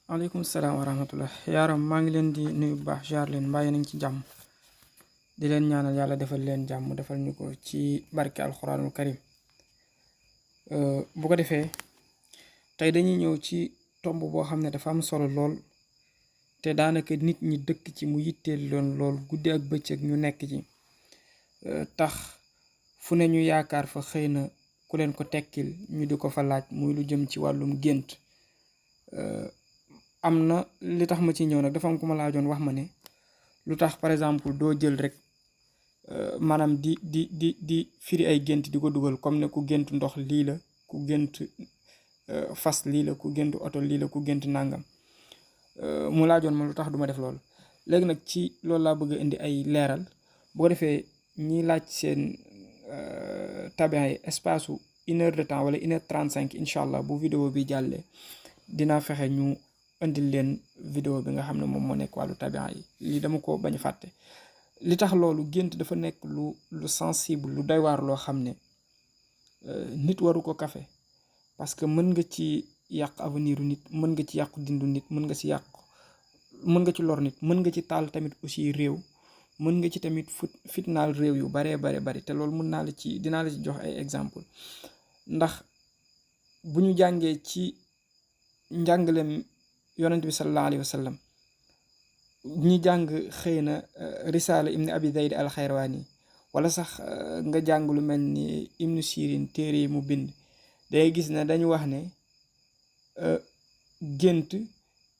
aleykum salaam wa rahmatullah yaaram maa ngi leen di nuyu bu baax jaar leen mbàyyi nañ ci jàmm di leen ñaanal yàlla defal leen jàmm defal ñu ko ci barke alxuraanul karim. Bu ko defee tey dañuy ñëw ci tomb boo xam ne dafa am solo lool te daanaka nit ñi dëkk ci mu yitteel lool guddi ak bëccëg ñu nekk ci tax fu ne ñu yaakaar fa xëy na ku leen ko tekkil ñu di ko fa laaj muy lu jëm ci wàllum gént. am na li tax ma ci ñëw nag dafa am ku ma laajoon wax ma ne lu tax par exemple doo jël rek maanaam di firi ay gént di ko dugal comme ne ku gént ndox lii la, ku gént fas lii la, ku gént oto lii la, ku gént nàngam. mu laajoon ma lu tax duma def loolu. léegi nag ci loolu laa bëgg a indi ay leeral bu ko defee ñiy laaj seen tabian yi espace su 1 heure de temps wala 1 heure 35 incha allah bu vidéo bi jàllee dinaa fexe ñu indil leen vidéo bi nga xam ne moom moo nekk wàllu tabian yi. lii dama ko bañ fàtte. li tax loolu gént dafa nekk lu sensible lu doy waar loo xam ne nit waru ko kafe parce que mën nga ci yàq avenir nit, mën nga ci yàqu dindu nit, mën nga ci lor nit, mën nga ci taal tamit aussi réew, mën nga ci tamit fitnaal réew yu baree bari te loolu dinaa la ci jox ay exemple. ndax bu ñu jàngee ci njàngalem yonent bi sallallahu alayhi wa sallam ñi jàng xëy na risaala ibni abi zayd al xayrawaani wala sax nga jàng lu mel ni ibnu sirin téere yi mu bind, day gis ne dañu wax ne gént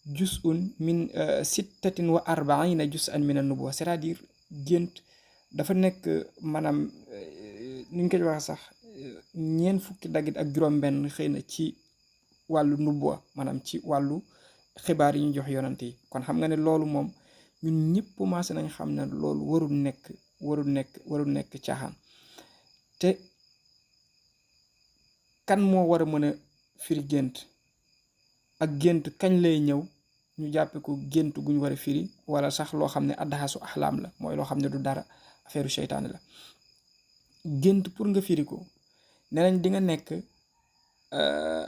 jusun min 46 jusan min an nubuwa, c'est-à-dire gént dafa nekk maanaam ni ñu koy wax sax 40 daggit ak juróom-benn xëy na ci wàllu nubuwa, maanaam ci wàllu xibaar yi ñu jox yonante yi. kon xam nga ne loolu moom ñun ñëpp commencé nañ xam ne loolu warul nekk caaxaan. te kan moo war a mën a firi gént ak gént kañ lay ñëw ñu jàppe ko gént gu ñu war a firi wala sax loo xam ne addaxasu axlaam la, mooy loo xam ne du dara, affaire seytaane la. gént pour nga firi ko ne nañ di nga nekk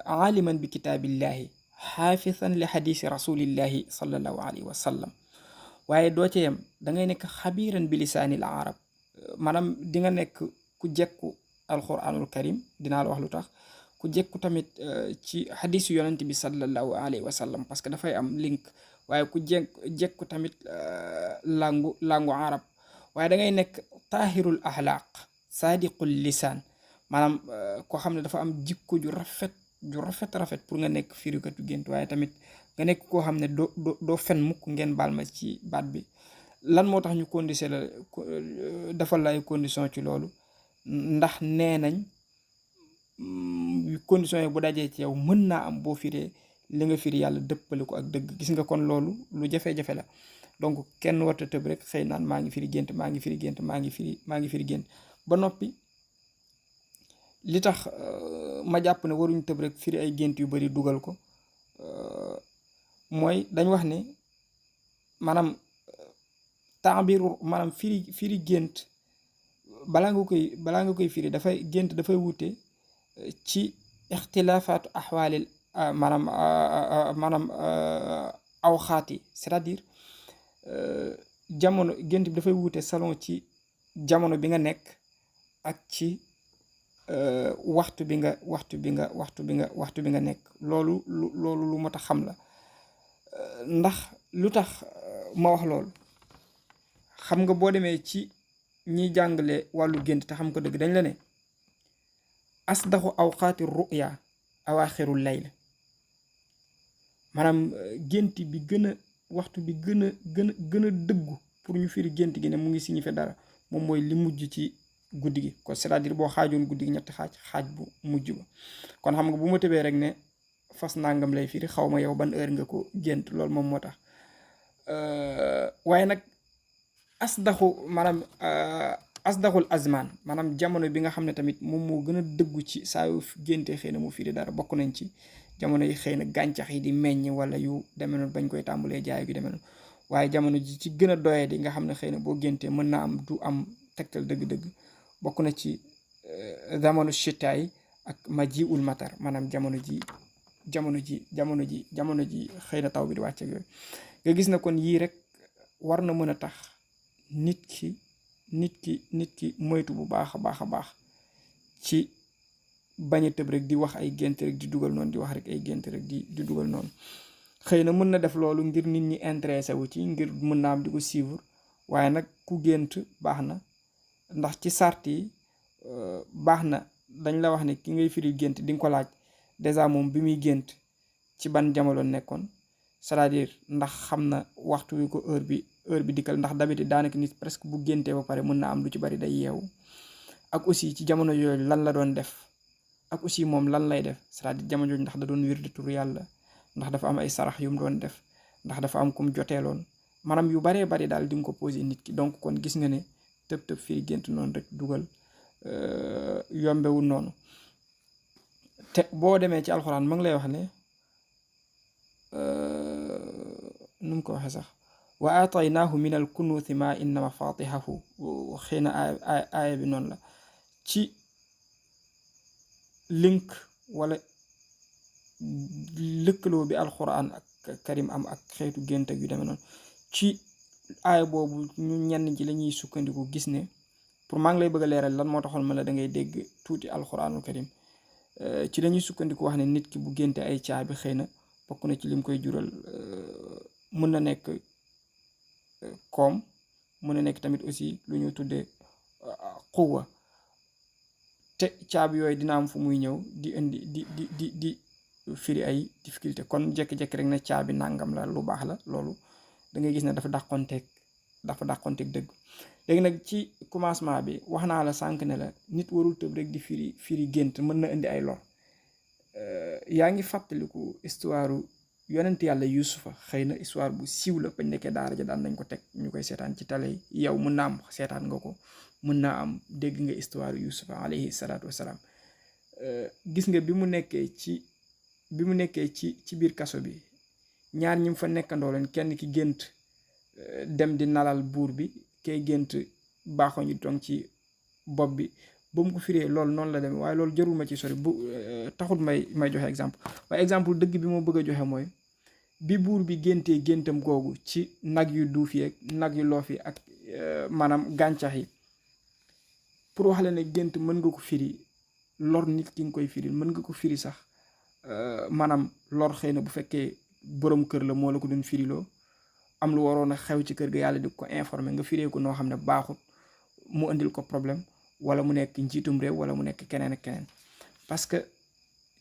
aliman bi kitaabillahi xaafisan li xadiisi rasulillahi sallallahu alayhi wa sallam, waaye doo ca yem, da ngay nekk xabiran bi lisaanil arab, maanaam di nga nekk ku jekku alquranul karim, dinaa la wax lu tax, ku jekku tamit ci xadiisu yonent bi sallallahu alayhi wa sallam parce que dafay am link, waaye ku jekku tamit langu arab, waaye da ngay nekk taahirul axlaaq saadiqul lisaan, maanaam koo xam ne dafa am jikko ju rafet pour nga nekk firikatu gént, waaye tamit nga nekk koo xam ne doo fen mukk, ngeen baal ma ci baat bi. lan moo tax ñu condition la defal la ay condition ci loolu? ndax nee nañ condition yi bu dajee ci yow mën naa am boo firee li nga firi yàlla dëppale ko ak dëgg. gis nga kon loolu lu jafe-jafe la. donc kenn warta tëb rek xëy naan maa ngi firi gént ba noppi. li tax ma jàpp ne waruñu tëb rek firi ay gént yu bari dugal ko mooy dañ wax ne maanaam taabiru maanaam firi gént balaa nga koy firi dafay wute ci ixtilaafaatu axwaalil maanaam awxaati, c'est-à-dire jamono gént bi dafay wute selon ci jamono bi nga nekk ak ci waxtu bi nga nekk. loolu lu mat a xam la. ndax lu tax ma wax loolu, xam nga boo demee ci ñiy jàngale wàllu gént te xam ko dëgg dañ la ne asdaxu awqaati ruya awaaxirul layl, maanaam gént bi waxtu bi gën a dëggu pour ñu firi gént gi ne mu ngi signifié dara moom mooy li mujj ci guddi gi. kon c'est-à-dire boo xaajoon guddi gi ñetti xaaj bu mujj ba. kon xam nga bu ma tëbee rek ne fas nangam lay firi, xaw ma yow ban heure nga ko gént, loolu moom moo tax. waaye nag asdaxul azman, maanaam jamono bi nga xam ne tamit moom moo gën a dëggu ci saa yu géntee xëy na mu firi dara, bokk nañ ci jamono yi xëy na gàncax yi di meññ wala yu demee noonu bañ koy tàmbalee jaay yu demee noonu. waaye jamono ji ci gën a doyee di nga xam ne xëy na boo géntee mën naa am du am tegtal dëgg-dëgg, bokk na ci zamanu chitaay ak maji ul matar, maanaam jamono ji jamono ji xëy na taw bi di wàcc ak yooyu nga gis na kon yii rek war na mën a tax nit ki moytu bu baax a baax ci bañ a tëb rek di wax ay gént rek di dugal noonu di wax rek ay gént rek di dugal noonu. xëy na mën na def loolu ngir nit ñi intéressé wu ci ngir mën na am di ko suivre waaye nag ku gént baax na ndax ci sart yi baax na dañ la wax ne ki ngay firi gént di nga ko laaj dèjà moom bi muy gént ci ban jamono nekkoon c'est-à-dire ndax xam na waxtu wi ko heure bi dikkal ndax d'habitude daanaka nit presque bu géntee ba pare mën na am lu ci bari day yeewu ak aussi ci jamono yooyu lan la doon def ak aussi moom lan lay def c'est-à-dire jamono yooyu ndax da doon wér di tur yàlla ndax dafa am ay sarax yu mu doon def ndax dafa am kum joteeloon maanaam yu baree bari daal di nga ko posé nit ki donc kon gis nga ne tëb fii gént noonu rek dugal yombewul noonu te boo demee ci alxuraan ma ngi lay wax ne nu mu ko waxee sax wa aataynaahu min al kunuusi ma inna mafaatihahu xëy na aaya bi noonu la ci link wala lëkkaloo bi alxuraan ak karim am ak xeetu gént ak yu demee noonu ci aaya boobu ñu ñenn ci la ñuy sukkandiku gis ne pour maa ngi lay bëgg a leeral lan moo taxoon ma la da ngay dégg tuuti alxuraanul karim ci la ñuy sukkandiku wax ne nit ki bu génte ay caabi xëy na bokk na ci lim koy jural mën na nekk koom mën na nekk tamit aussi lu ñu tuddee xuwa te caabi yooyu dina am fu muy ñëw di indi di firi ay difficulté kon jékki-jékki rek na caabi nangam la lu baax la loolu da ngay gis ne dafa dàqonteeg dëgg léegi nag ci commencement bi wax naa la sànq ne la nit warul tëb rek di firi gént mën na indi ay lor yaa ngi fàttaliku histoire yonent yàlla yusufa xëy na histoire bu siiw la bañ nekkee daara ja daan nañ ko teg ñu koy seetaan ci télé yi yow mën naa am seetaan nga ko mën naa am dégg nga histoire yusufa alayhi salaatu wasalaam gis nga bi mu nekkee ci biir kaso bi ñaar ñi mu fa nekkandoo leen kenn ki gént dem di nalal buur bi kay gént baaxoo ñu tong ci bopp bi ba mu ko firee loolu noonu la demee waaye loolu jarul ma ci sori bu taxul may joxe exemple waaye exemple dëgg bi moo bëgg a joxe mooy bi buur bi géntee géntam googu ci nag yu duuf yi ak nag yu loof yi ak maanaam gàncax yi pour wax la ne gént mën nga ko firi lor nit ki nga koy firi mën nga ko firi sax maanaam lor xëy na bu fekkee borom kër la moo la ko doon firiloo am lu waroon a xew ci kër ga yàlla di ko informer nga firee ko noo xam ne baaxut mu indil ko problème wala mu nekk njiitum réew wala mu nekk keneen ak keneen parce que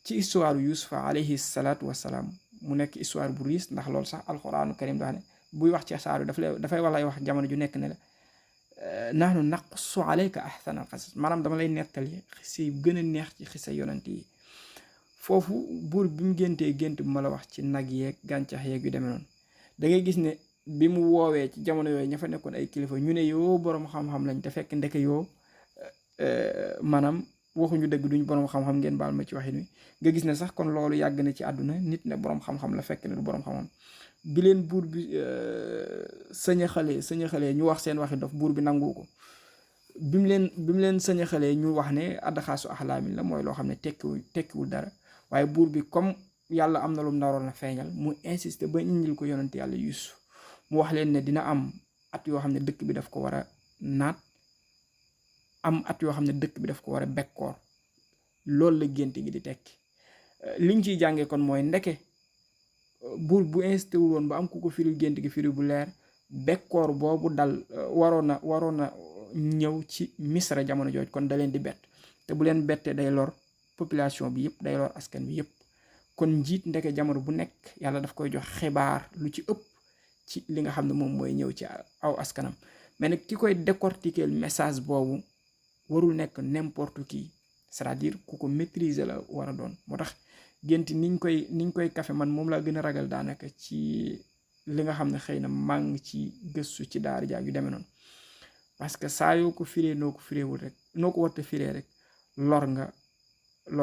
ci histoire yusufa alayhi salaatu wasalaam mu nekk histoire bu riis ndax loolu sax alxuraanu karim dafa ne buy wax ci saaru dafay walay wax jamono ju nekk ne la nahnu naqussu alayka ahsana alqasas maanaam dama lay nettali xisa yu gën a neex ci xisa yonent yi foofu buur bi mu géntee gént bu ma la wax ci nag yeeg gàncax yeeg yu demee noonu da ngay gis ne bi mu woowee ci jamono yooyu ña fa nekkoon ay kilifa ñu ne yoo boroom xam-xam lañ te fekk ndeke yoo maanaam waxuñu dëgg duñ boroom xam-xam ngeen baal ma ci waxin wi nga gis ne sax kon loolu yàgg na ci àdduna nit ne boroom xam-xam la fekk ne du boroom xam-xam bi leen buur bi sañaxalee ñu wax seen waxi dof buur bi nangu ko bi mu leen sañaxalee ñu wax ne addaxaasu axlaamin la mooy loo xam ne tekkiwul dara waaye buur bi comme yàlla am na lu mu naroon a feeñal mu insisté ba indil ko yonent yàlla Yuusuf mu wax leen ne dina am at yoo xam ne dëkk bi daf ko war a naat am at yoo xam ne dëkk bi daf ko war a bekkoor loolu la gént gi di tekki liñ ciy jàngee kon mooy ndeke buur bu insisté wul woon ba am ku ko firil gént gi firi bu leer bekkoor boobu dal waroon na ñëw ci misra jamono jooj kon da leen di bett te bu leen bettee day lor population bi yëpp day lor askan bi yëpp kon njiit ndeke jamono bu nekk yàlla daf koy jox xibaar lu ci ëpp ci li nga xam ne moom mooy ñëw ci aw askanam mais nag ki koy décortiquer message boobu warul nekk n'importe qui c'est-à-dire ku ko maîtriser la war a doon moo tax gént niñ koy kafe man moom laa gën a ragal daanaka ci li nga xam ne xëy na maa ngi ci gëstu ci daara jaag yu demee noonu parce que saa yoo ko firee noo ko fireewul rek noo ko warta firee rek lor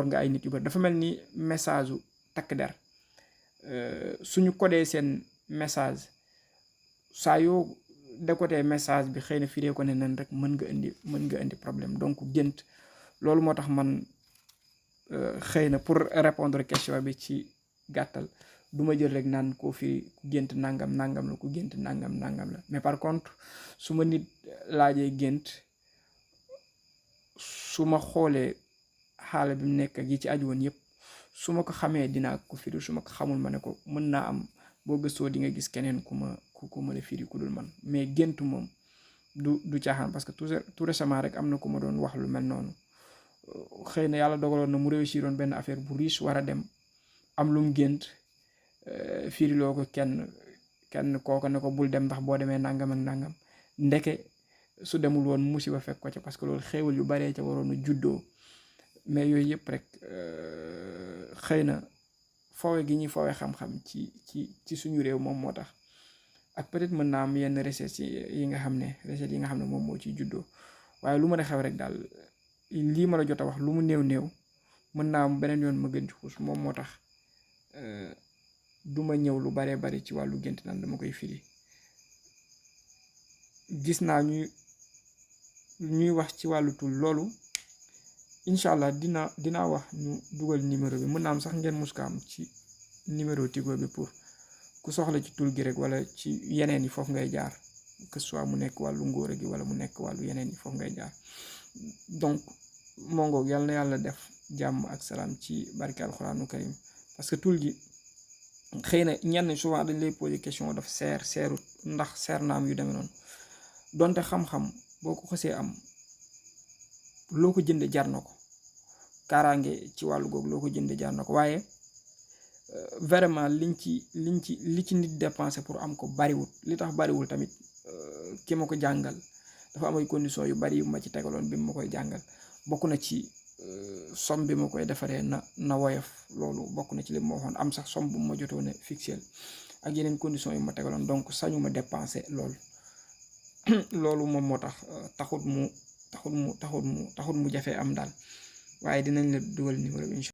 nga ay nit yu bari dafa mel ni message u takk der suñu codé seen message saa yoo décoté message bi xëy na firee ko ne nan rek mën nga indi problème donc gént loolu moo tax man xëy na pour répondre question bi ci gàttal du ma jël rek naan koo firi ku gént nangam nangam la ku gént nangam nangam la. Mais par contre su ma nit laajee gént, su ma xoolee xaala bi mu nekk ak yi ci aju woon yëpp, su ma ko xamee dinaa ko firi, su ma ko xamul ma ne ko mën naa am boo gëstoo di nga gis keneen ku mën a firi ku dul man. Mais gént moom du caaxaan, parce que tout récemment rek am na ku ma doon wax lu mel noonu. xëy na yàlla dogaloon na mu réussiroon benn affaire bu riche war a dem am lu mu gént, firiloo ko kenn kooku ne ko bul dem ndax boo demee nangam ak nangam. Ndeke su demul woon musiba fekk ko ca, parce que loolu xéewal yu baree ca waroon a juddoo. Mais yooyu yëpp rek xëy na foowe gi ñuy foowe xam-xam ci suñu réew moom moo tax. ak peut-être mën naa am yenn recettes yi nga xam ne moom moo ciy juddoo. waaye lu mën a xew rek daal lii ma la jot a wax lu mu néew mën naa am beneen yoon ma gën ci xuus. moom moo tax du ma ñëw lu baree bari ci wàllu gént naan dama koy firi. gis naa ñuy wax ci wàllu tul loolu, incha allah dinaa wax ñu dugal numéro bi. mën naa am sax ngeen mus ko am ci numéro Tigo bi pour ku soxla ci tul gi rek, wala ci yeneen yi foofu ngay jaar, que soit mu nekk wàllu ngóora gi wala mu nekk wàllu yeneen yi foofu ngay jaar. donc mongoog yàlla na yàlla def jàmm ak salaam ci barke alxuraanu karim. parce que tul gi xëy na ñenn souvent dañ lay poser question daf seerut ndax seer naam yu demee noonu. donte xam-xam boo ko xësee am, loo ko jënde jar na ko. kaaraange ci wàllu googu loo ko jënde jar na ko. waaye vraiment li ci nit dépensé pour am ko bariwul. li tax bariwul tamit ki ma ko jàngal dafa am ay conditions yu bari yu ma ci tegaloon bi ma koy jàngal. bokk na ci somme bi ma koy defaree na woyof. loolu bokk na ci li ma waxoon. am sax somme bu ma jotoon a fixé ak yeneen conditions yu ma tegaloon. donc sañu ma dépensé loolu. loolu moom moo tax taxut mu jafee am daal. waaye dinañ la dugal numéro bi incha